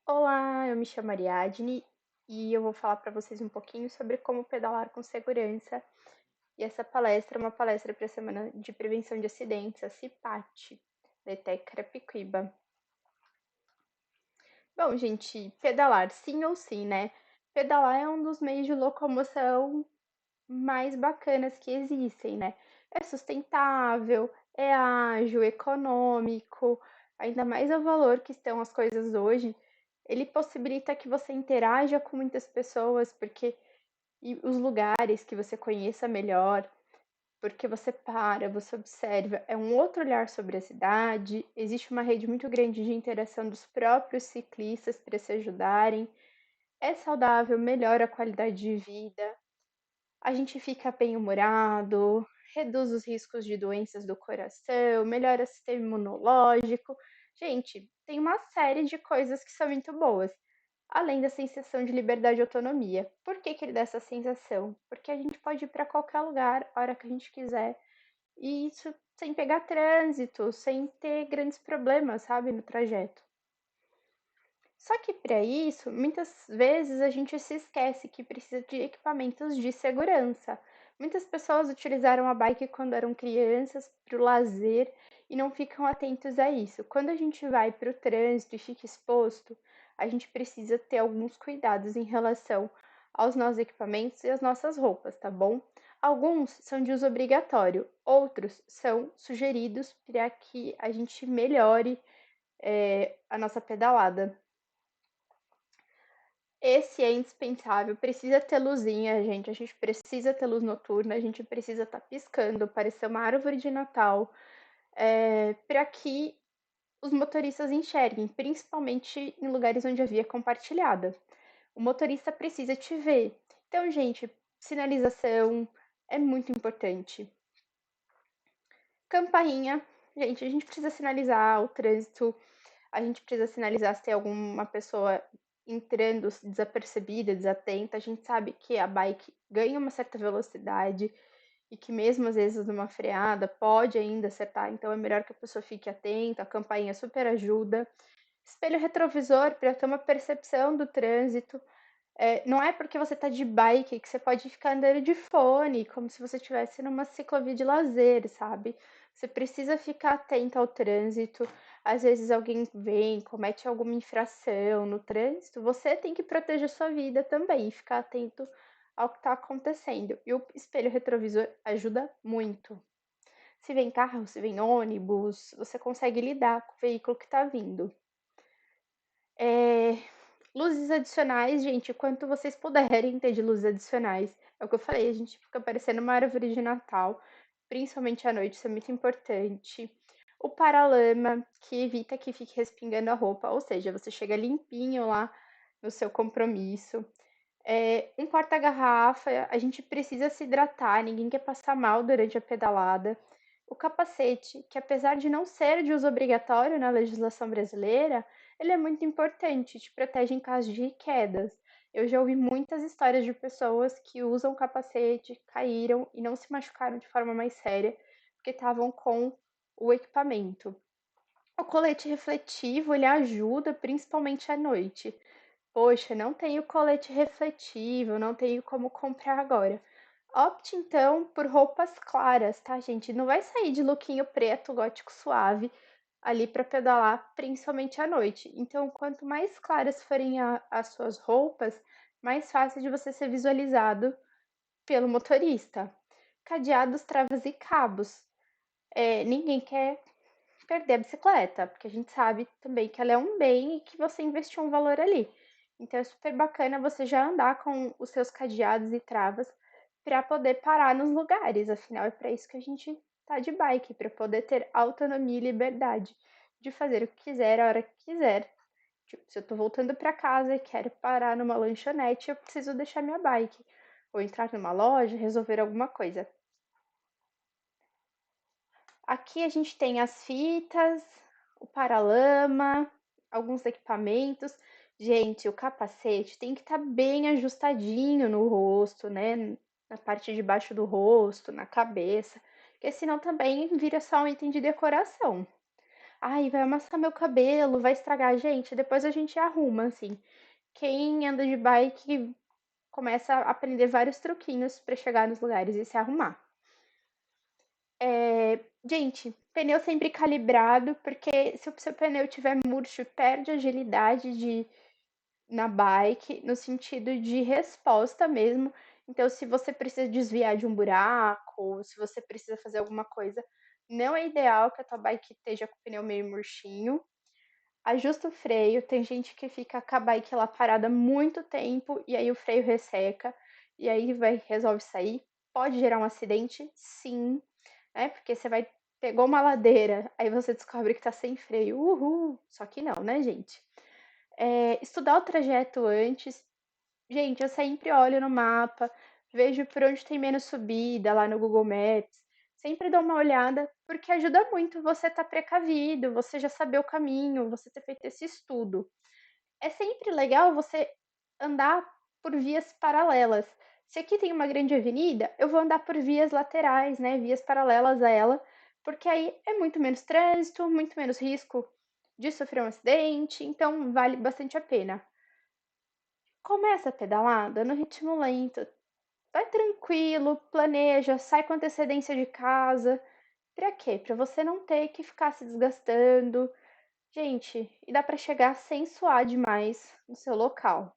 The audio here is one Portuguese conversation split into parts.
Olá, eu me chamo Ariadne e eu vou falar para vocês um pouquinho sobre como pedalar com segurança. E essa palestra é uma palestra para a Semana de Prevenção de Acidentes, a CIPAT, da ETEC Carapicuíba. Bom, gente, pedalar sim ou sim, né? Pedalar é um dos meios de locomoção mais bacanas que existem, né? É sustentável, é ágil, econômico, ainda mais ao valor que estão as coisas hoje. Ele possibilita que você interaja com muitas pessoas, porque e os lugares que você conheça melhor, porque você para, você observa, é um outro olhar sobre a cidade. Existe uma rede muito grande de interação dos próprios ciclistas para se ajudarem. É saudável, melhora a qualidade de vida, a gente fica bem-humorado, reduz os riscos de doenças do coração, melhora o sistema imunológico. Gente, tem uma série de coisas que são muito boas, além da sensação de liberdade e autonomia. Por que que ele dá essa sensação? Porque a gente pode ir para qualquer lugar, a hora que a gente quiser, e isso sem pegar trânsito, sem ter grandes problemas, sabe, no trajeto. Só que para isso, muitas vezes a gente se esquece que precisa de equipamentos de segurança. Muitas pessoas utilizaram a bike quando eram crianças para o lazer e não ficam atentos a isso. Quando a gente vai para o trânsito e fica exposto, a gente precisa ter alguns cuidados em relação aos nossos equipamentos e às nossas roupas, tá bom? Alguns são de uso obrigatório, outros são sugeridos para que a gente melhore a nossa pedalada. Esse é indispensável, precisa ter luzinha, gente. A gente precisa ter luz noturna, a gente precisa estar piscando, parecer uma árvore de Natal, para que os motoristas enxerguem, principalmente em lugares onde a via é compartilhada. O motorista precisa te ver. Então, gente, sinalização é muito importante. Campainha, gente, a gente precisa sinalizar o trânsito, a gente precisa sinalizar se tem alguma pessoa entrando desapercebida, desatenta. A gente sabe que a bike ganha uma certa velocidade e que mesmo às vezes numa freada pode ainda acertar, então é melhor que a pessoa fique atenta, a campainha super ajuda. Espelho retrovisor para ter uma percepção do trânsito. Não é porque você está de bike que você pode ficar andando de fone, como se você estivesse numa ciclovia de lazer, sabe? Você precisa ficar atento ao trânsito. Às vezes alguém vem, comete alguma infração no trânsito, você tem que proteger sua vida também, ficar atento ao que está acontecendo. E o espelho retrovisor ajuda muito. Se vem carro, se vem ônibus, você consegue lidar com o veículo que está vindo. É, Luzes adicionais, gente, quanto vocês puderem ter de luzes adicionais. É o que eu falei, a gente fica parecendo uma árvore de Natal, principalmente à noite, isso é muito importante. O paralama, que evita que fique respingando a roupa, ou seja, você chega limpinho lá no seu compromisso. Um porta-garrafa, a gente precisa se hidratar, ninguém quer passar mal durante a pedalada. O capacete, que apesar de não ser de uso obrigatório na legislação brasileira, ele é muito importante, te protege em caso de quedas. Eu já ouvi muitas histórias de pessoas que usam capacete, caíram e não se machucaram de forma mais séria, porque estavam com o equipamento. O colete refletivo, ele ajuda principalmente à noite. Poxa, não tenho colete refletivo, não tenho como comprar agora. Opte então por roupas claras, tá, gente? Não vai sair de lookinho preto, gótico suave, ali para pedalar, principalmente à noite. Então, quanto mais claras forem as suas roupas, mais fácil de você ser visualizado pelo motorista. Cadeados, travas e cabos. Ninguém quer perder a bicicleta, porque a gente sabe também que ela é um bem e que você investiu um valor ali. Então é super bacana você já andar com os seus cadeados e travas para poder parar nos lugares. Afinal, é para isso que a gente tá de bike, para poder ter autonomia e liberdade de fazer o que quiser a hora que quiser. Tipo, se eu tô voltando para casa e quero parar numa lanchonete, eu preciso deixar minha bike ou entrar numa loja, resolver alguma coisa. Aqui a gente tem as fitas, o paralama, alguns equipamentos. Gente, o capacete tem que estar bem ajustadinho no rosto, né? Na parte de baixo do rosto, na cabeça, porque senão também vira só um item de decoração. Ai, vai amassar meu cabelo, vai estragar. Gente, depois a gente arruma, assim. Quem anda de bike começa a aprender vários truquinhos para chegar nos lugares e se arrumar. Gente, pneu sempre calibrado, porque se o seu pneu tiver murcho, perde agilidade na bike, no sentido de resposta mesmo. Então, se você precisa desviar de um buraco, se você precisa fazer alguma coisa, não é ideal que a tua bike esteja com o pneu meio murchinho. Ajusta o freio, tem gente que fica com a bike lá parada muito tempo e aí o freio resseca e aí resolve sair. Pode gerar um acidente? Sim, né? Porque você pegou uma ladeira, aí você descobre que tá sem freio. Uhul! Só que não, né, gente? Estudar o trajeto antes. Gente, eu sempre olho no mapa, vejo por onde tem menos subida lá no Google Maps. Sempre dou uma olhada, porque ajuda muito você estar precavido, você já saber o caminho, você ter feito esse estudo. É sempre legal você andar por vias paralelas. Se aqui tem uma grande avenida, eu vou andar por vias laterais, né? Vias paralelas a ela, porque aí é muito menos trânsito, muito menos risco de sofrer um acidente, então vale bastante a pena. Começa a pedalar dando ritmo lento. Vai tranquilo, planeja, sai com antecedência de casa. Pra quê? Pra você não ter que ficar se desgastando. Gente, e dá pra chegar sem suar demais no seu local.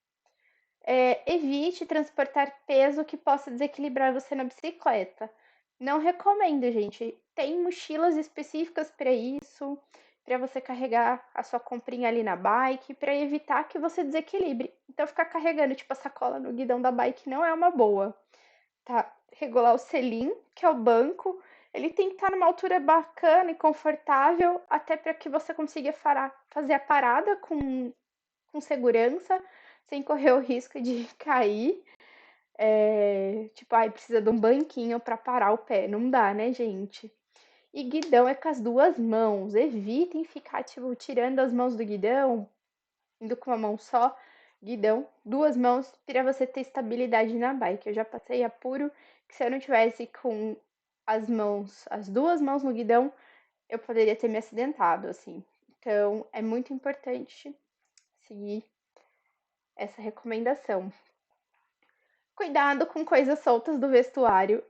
Evite transportar peso que possa desequilibrar você na bicicleta. Não recomendo, gente. Tem mochilas específicas para isso, para você carregar a sua comprinha ali na bike, para evitar que você desequilibre. Então, ficar carregando tipo a sacola no guidão da bike não é uma boa, tá? Regular o selim, que é o banco, ele tem que estar numa altura bacana e confortável, até para que você consiga fazer a parada com segurança, sem correr o risco de cair. Tipo, ai, precisa de um banquinho para parar o pé. Não dá, né, gente? E guidão é com as duas mãos. Evitem ficar, tipo, tirando as mãos do guidão, indo com uma mão só. Guidão, duas mãos, para você ter estabilidade na bike. Eu já passei apuro que se eu não tivesse com as duas mãos no guidão, eu poderia ter me acidentado, assim. Então, é muito importante seguir essa recomendação. Cuidado com coisas soltas do vestuário.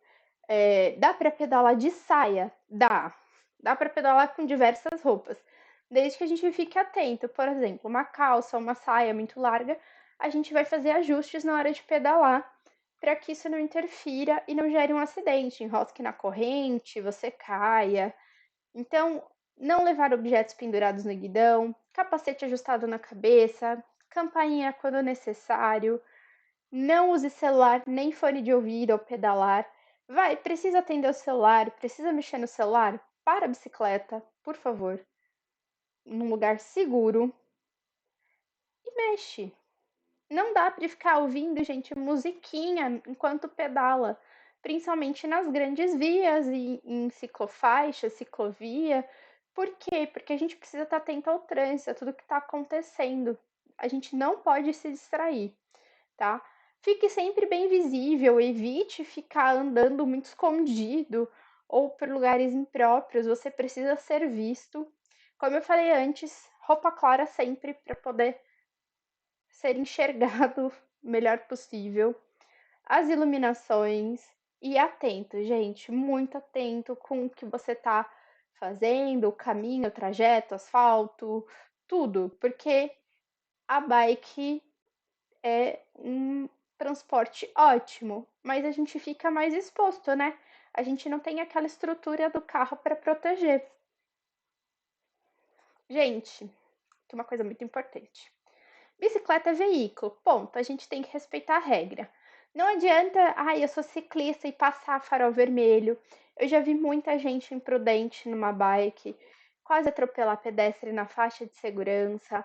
Dá para pedalar de saia? Dá. Dá para pedalar com diversas roupas. Desde que a gente fique atento. Por exemplo, uma calça, uma saia muito larga, a gente vai fazer ajustes na hora de pedalar para que isso não interfira e não gere um acidente, enrosque na corrente, você caia. Então, não levar objetos pendurados no guidão, capacete ajustado na cabeça, campainha quando necessário, não use celular nem fone de ouvido ao pedalar. Precisa atender o celular, precisa mexer no celular? Para a bicicleta, por favor, num lugar seguro e mexe. Não dá para ficar ouvindo, gente, musiquinha enquanto pedala, principalmente nas grandes vias e em ciclofaixa, ciclovia. Por quê? Porque a gente precisa estar atento ao trânsito, a tudo que está acontecendo. A gente não pode se distrair, tá? Fique sempre bem visível, evite ficar andando muito escondido ou por lugares impróprios. Você precisa ser visto. Como eu falei antes, roupa clara sempre para poder ser enxergado o melhor possível. As iluminações e atento, gente, muito atento com o que você está fazendo, o caminho, o trajeto, asfalto, tudo, porque a bike é um transporte ótimo, mas a gente fica mais exposto, né? A gente não tem aquela estrutura do carro para proteger. Gente, que uma coisa muito importante. Bicicleta é veículo, ponto. A gente tem que respeitar a regra. Não adianta, ai, eu sou ciclista e passar farol vermelho. Eu já vi muita gente imprudente numa bike, quase atropelar pedestre na faixa de segurança,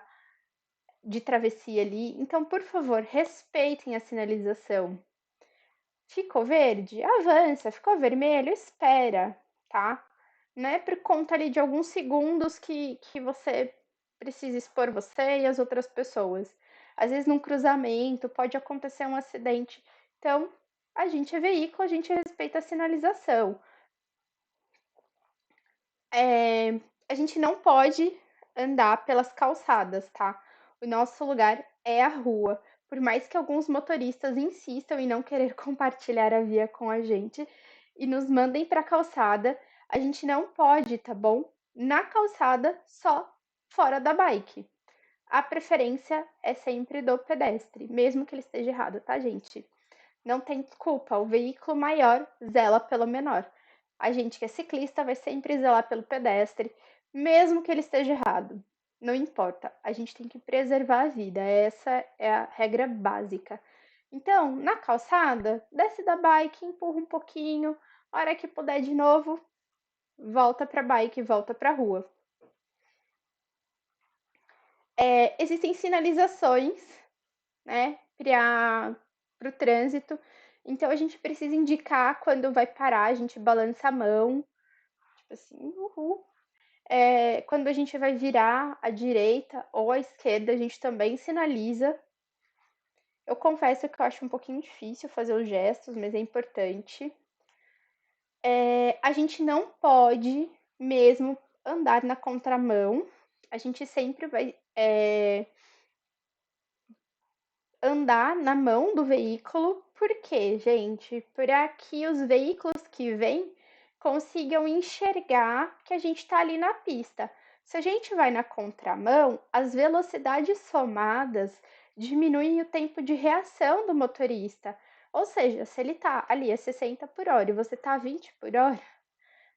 de travessia ali. Então, por favor, respeitem a sinalização. Ficou verde? Avança. Ficou vermelho? Espera, tá? Não é por conta ali de alguns segundos que você precisa expor você e as outras pessoas. Às vezes, num cruzamento, pode acontecer um acidente. Então, a gente é veículo, a gente respeita a sinalização. A gente não pode andar pelas calçadas, tá? O nosso lugar é a rua. Por mais que alguns motoristas insistam em não querer compartilhar a via com a gente e nos mandem para a calçada, a gente não pode, tá bom? Na calçada, só fora da bike. A preferência é sempre do pedestre, mesmo que ele esteja errado, tá, gente? Não tem desculpa, o veículo maior zela pelo menor. A gente que é ciclista vai sempre zelar pelo pedestre, mesmo que ele esteja errado. Não importa, a gente tem que preservar a vida, essa é a regra básica. Então, na calçada, desce da bike, empurra um pouquinho, a hora que puder de novo, volta para a bike, volta para a rua. Existem sinalizações, né, para o trânsito. Então a gente precisa indicar quando vai parar, a gente balança a mão, tipo assim, uhul. Quando a gente vai virar à direita ou à esquerda, a gente também sinaliza. Eu confesso que eu acho um pouquinho difícil fazer os gestos, mas é importante. A gente não pode mesmo andar na contramão. A gente sempre vai andar na mão do veículo. Por quê, gente? Para que os veículos que vêm consigam enxergar que a gente está ali na pista. Se a gente vai na contramão, as velocidades somadas diminuem o tempo de reação do motorista. Ou seja, se ele está ali a 60 por hora e você está a 20 por hora,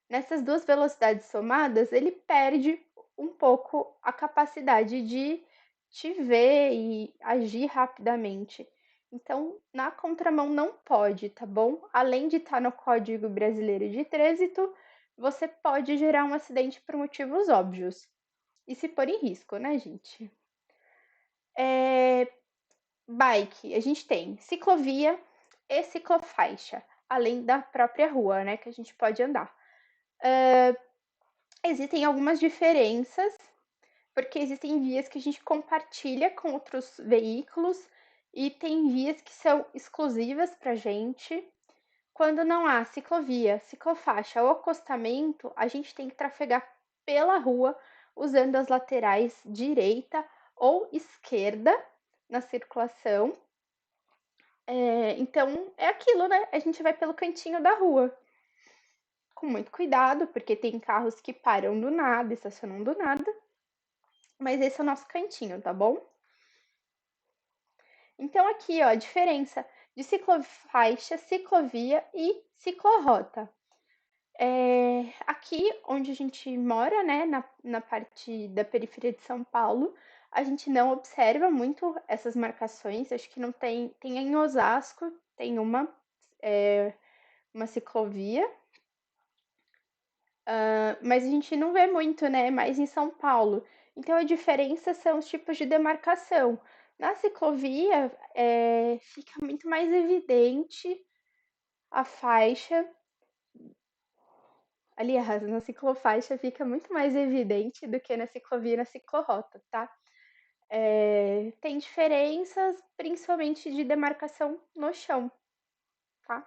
nessas duas velocidades somadas, ele perde um pouco a capacidade de te ver e agir rapidamente. Então, na contramão não pode, tá bom? Além de estar no Código Brasileiro de Trânsito, você pode gerar um acidente por motivos óbvios e se pôr em risco, né, gente? Bike, a gente tem ciclovia e ciclofaixa, além da própria rua, né, que a gente pode andar. Existem algumas diferenças, porque existem vias que a gente compartilha com outros veículos e tem vias que são exclusivas para a gente. Quando não há ciclovia, ciclofaixa ou acostamento, a gente tem que trafegar pela rua usando as laterais direita ou esquerda na circulação. Então é aquilo, né? A gente vai pelo cantinho da rua com muito cuidado, porque tem carros que param do nada, estacionam do nada, mas esse é o nosso cantinho, tá bom? Então aqui, ó, a diferença de ciclofaixa, ciclovia e ciclorrota. Aqui onde a gente mora, né, na parte da periferia de São Paulo, a gente não observa muito essas marcações. Acho que não tem. Tem em Osasco, tem uma ciclovia, mas a gente não vê muito, né? Mais em São Paulo. Então a diferença são os tipos de demarcação. Na ciclovia, fica muito mais evidente a faixa. Aliás, na ciclofaixa fica muito mais evidente do que na ciclovia e na ciclorrota, tá? Tem diferenças, principalmente de demarcação no chão, tá?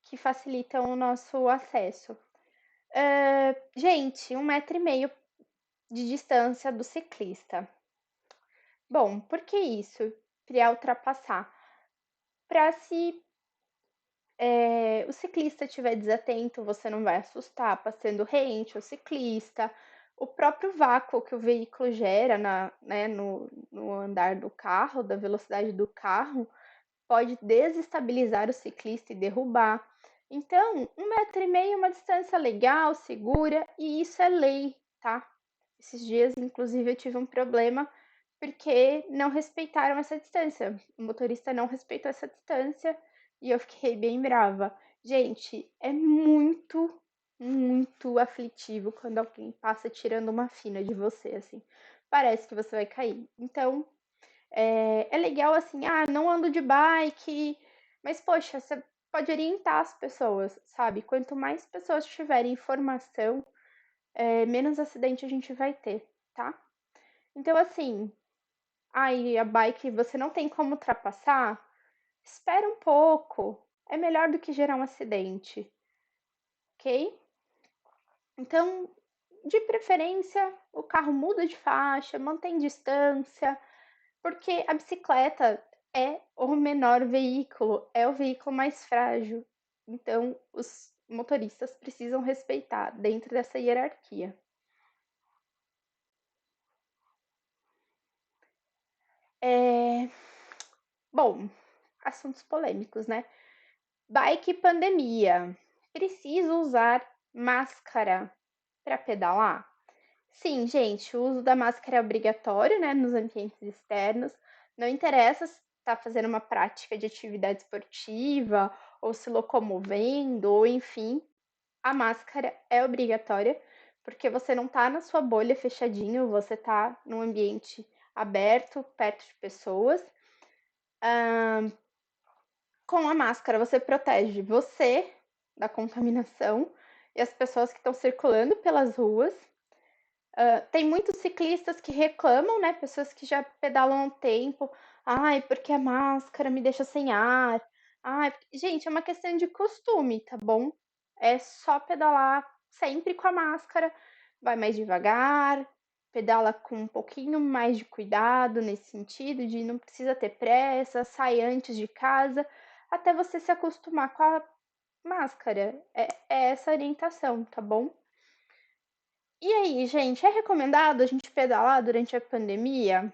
Que facilitam o nosso acesso. Gente, 1,5 m de distância do ciclista. Bom, por que isso? Para ultrapassar. Para se o ciclista estiver desatento, você não vai assustar passando rente ao ciclista. O próprio vácuo que o veículo gera no andar do carro, da velocidade do carro, pode desestabilizar o ciclista e derrubar. Então, 1,5 m é uma distância legal, segura, e isso é lei, tá? Esses dias, inclusive, eu tive um problema porque não respeitaram essa distância. O motorista não respeitou essa distância e eu fiquei bem brava. Gente, é muito, muito aflitivo quando alguém passa tirando uma fina de você, assim. Parece que você vai cair. Então, é legal assim, não ando de bike, mas poxa, você pode orientar as pessoas, sabe? Quanto mais pessoas tiverem informação, menos acidente a gente vai ter, tá? Então, assim, a bike você não tem como ultrapassar, espera um pouco. É melhor do que gerar um acidente, ok? Então, de preferência, o carro muda de faixa, mantém distância, porque a bicicleta é o menor veículo, é o veículo mais frágil. Então, os motoristas precisam respeitar dentro dessa hierarquia. É... Bom, assuntos polêmicos, né? Bike pandemia. Preciso usar máscara para pedalar? Sim, gente, o uso da máscara é obrigatório, né, nos ambientes externos. Não interessa se está fazendo uma prática de atividade esportiva ou se locomovendo, ou enfim, a máscara é obrigatória, porque você não está na sua bolha fechadinho, você está num ambiente aberto, perto de pessoas. Com a máscara, você protege você da contaminação e as pessoas que estão circulando pelas ruas. Tem muitos ciclistas que reclamam, né? Pessoas que já pedalam há um tempo. Ai, porque a máscara me deixa sem ar. Ai, gente, é uma questão de costume, tá bom? É só pedalar sempre com a máscara. Vai mais devagar, pedala com um pouquinho mais de cuidado nesse sentido, de não precisa ter pressa, sai antes de casa, até você se acostumar com a máscara. É essa a orientação, tá bom? E aí, gente, é recomendado a gente pedalar durante a pandemia?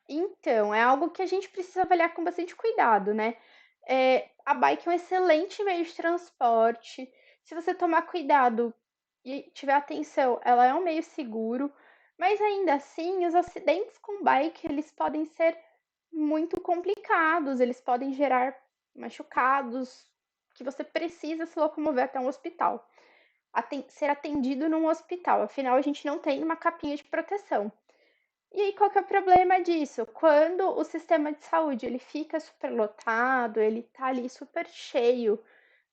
Então, é algo que a gente precisa avaliar com bastante cuidado, né? A bike é um excelente meio de transporte. Se você tomar cuidado e tiver atenção, ela é um meio seguro, mas ainda assim, os acidentes com bike, eles podem ser muito complicados, eles podem gerar machucados, que você precisa se locomover até um hospital, ser atendido num hospital. Afinal, a gente não tem uma capinha de proteção. E aí, qual que é o problema disso? Quando o sistema de saúde ele fica superlotado, ele tá ali super cheio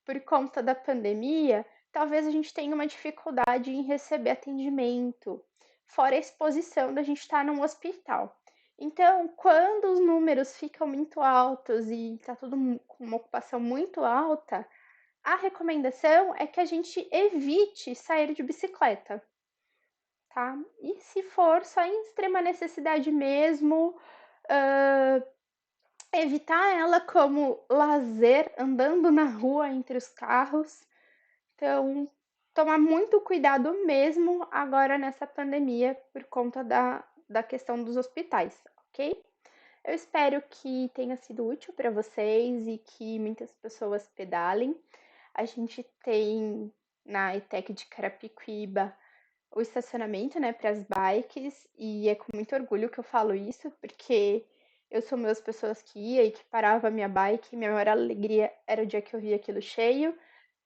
por conta da pandemia, talvez a gente tenha uma dificuldade em receber atendimento, fora a exposição da gente estar num hospital. Então, quando os números ficam muito altos e tá tudo com uma ocupação muito alta, a recomendação é que a gente evite sair de bicicleta, tá? E se for só em extrema necessidade mesmo, uh, evitar ela como lazer, andando na rua entre os carros. Então, tomar muito cuidado mesmo agora nessa pandemia por conta da questão dos hospitais, ok? Eu espero que tenha sido útil para vocês e que muitas pessoas pedalem. A gente tem na ETEC de Carapicuíba o estacionamento, né, para as bikes, e é com muito orgulho que eu falo isso, porque eu sou uma das pessoas que ia e que parava a minha bike, e minha maior alegria era o dia que eu via aquilo cheio.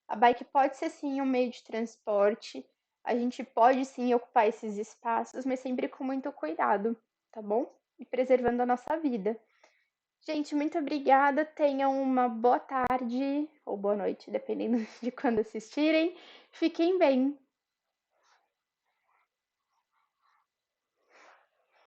A bike pode ser sim um meio de transporte, a gente pode sim ocupar esses espaços, mas sempre com muito cuidado, tá bom? E preservando a nossa vida. Gente, muito obrigada. Tenham uma boa tarde ou boa noite, dependendo de quando assistirem. Fiquem bem.